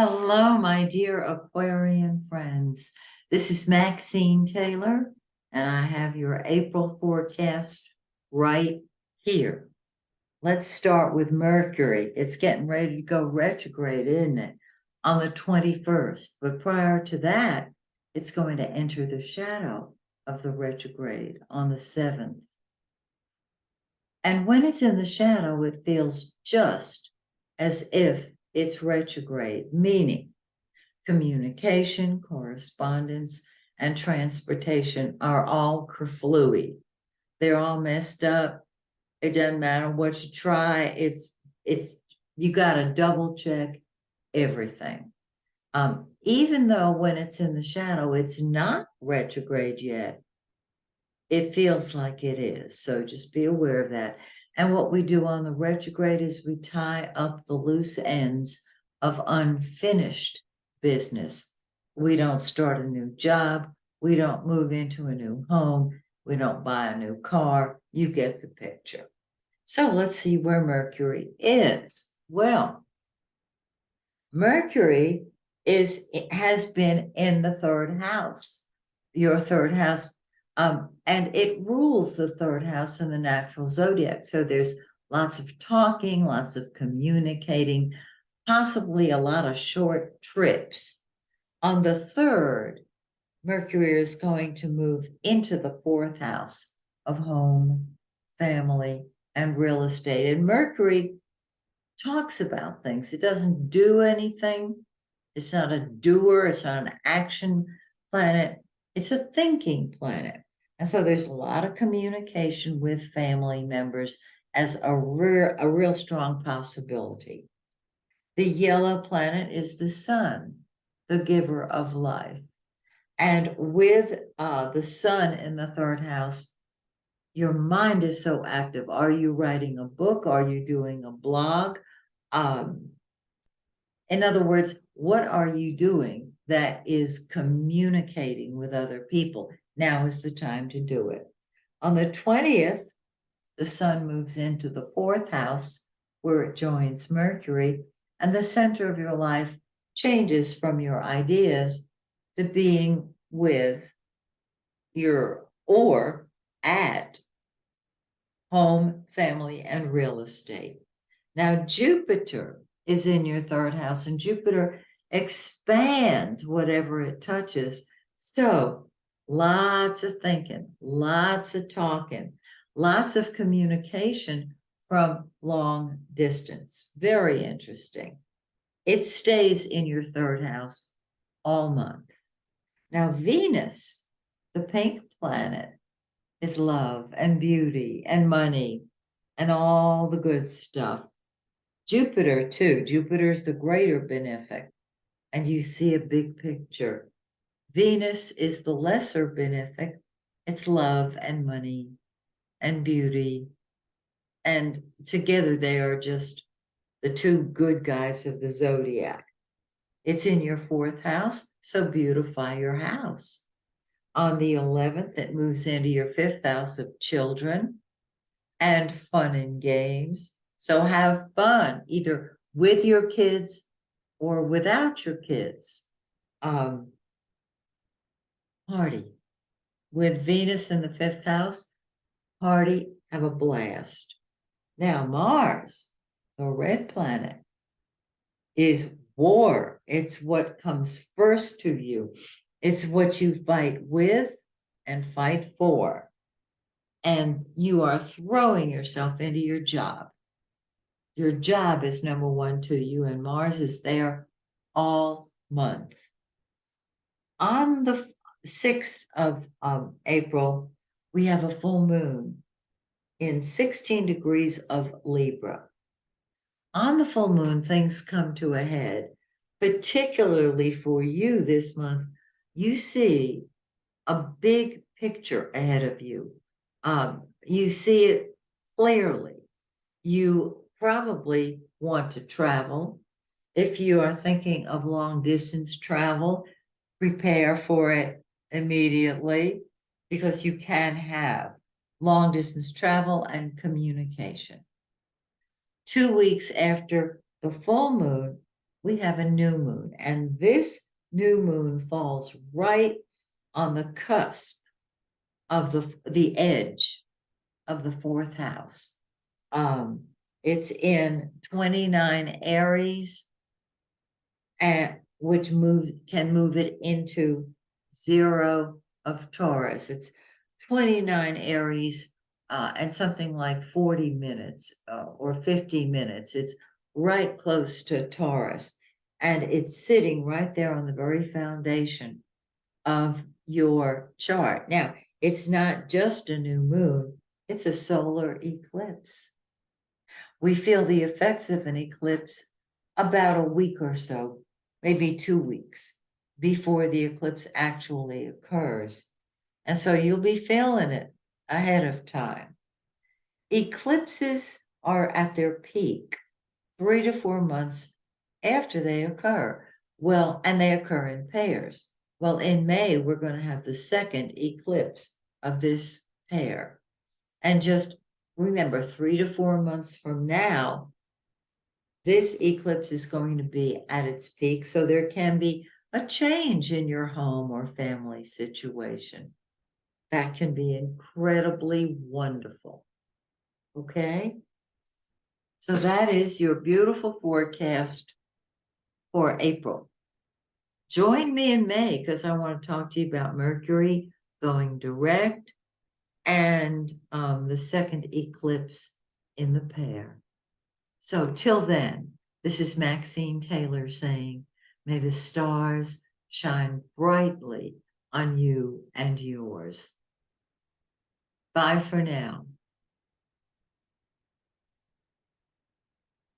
Hello, my dear Aquarian friends. This is Maxine Taylor, and I have your April forecast right here. Let's start with Mercury. It's getting ready to go retrograde, isn't it? On the 21st. But prior to that, it's going to enter the shadow of the retrograde on the 7th. And when it's in the shadow, it feels just as if it's retrograde, meaning communication, correspondence, and transportation are all kerflooey. They're all messed up. It doesn't matter what you try. It's you got to double check everything. Even though when it's in the shadow, it's not retrograde yet, it feels like it is. So just be aware of that. And what we do on the retrograde is we tie up the loose ends of unfinished business. We don't start a new job. We don't move into a new home. We don't buy a new car. You get the picture. So let's see where Mercury is. Well, Mercury has been in the third house, your third house, and it rules the third house in the natural zodiac. So there's lots of talking, lots of communicating, possibly a lot of short trips. On the third, Mercury is going to move into the fourth house of home, family, and real estate. And Mercury talks about things. It doesn't do anything. It's not a doer. It's not an action planet. It's a thinking planet. And so there's a lot of communication with family members as a real strong possibility. The yellow planet is the sun, the giver of life. And with the sun in the third house, your mind is so active. Are you writing a book? Are you doing a blog? In other words, what are you doing that is communicating with other people? Now is the time to do it. On the 20th, the sun moves into the fourth house where it joins Mercury, and the center of your life changes from your ideas to being with your or at home, family, and real estate. Now, Jupiter is in your third house, and Jupiter expands whatever it touches. So, lots of thinking, lots of talking, lots of communication from long distance. Very interesting. It stays in your third house all month. Now, Venus, the pink planet, is love and beauty and money and all the good stuff. Jupiter, too. Jupiter's the greater benefic, and you see a big picture. Venus is the lesser benefic. It's love and money and beauty. And together they are just the two good guys of the zodiac. It's in your fourth house, so beautify your house. On the 11th, it moves into your fifth house of children and fun and games. So have fun, either with your kids or without your kids. Party. With Venus in the fifth house, party, have a blast. Now, Mars, the red planet, is war. It's what comes first to you. It's what you fight with and fight for. And you are throwing yourself into your job. Your job is number one to you, and Mars is there all month. On the 6th of April, we have a full moon in 16 degrees of Libra. On the full moon, things come to a head, particularly for you this month. You see a big picture ahead of you. You see it clearly. You probably want to travel. If you are thinking of long distance travel, prepare for it immediately because you can have long distance travel and communication. 2 weeks after the full moon, we have a new moon, and this new moon falls right on the cusp of the edge of the fourth house. It's in 29 Aries, and which can move it into 0 of Taurus. It's 29 Aries, and something like 40 minutes or 50 minutes. It's right close to Taurus, and it's sitting right there on the very foundation of your chart. Now, it's not just a new moon, it's a solar eclipse. We feel the effects of an eclipse about a week or so, maybe 2 weeks before the eclipse actually occurs. And so you'll be feeling it ahead of time. Eclipses are at their peak 3 to 4 months after they occur. Well, and they occur in pairs. Well, in May, we're going to have the second eclipse of this pair. And just remember, 3 to 4 months from now, this eclipse is going to be at its peak. So there can be a change in your home or family situation. That can be incredibly wonderful. Okay? So that is your beautiful forecast for April. Join me in May because I want to talk to you about Mercury going direct and the second eclipse in the pair. So till then, this is Maxine Taylor saying, may the stars shine brightly on you and yours. Bye for now.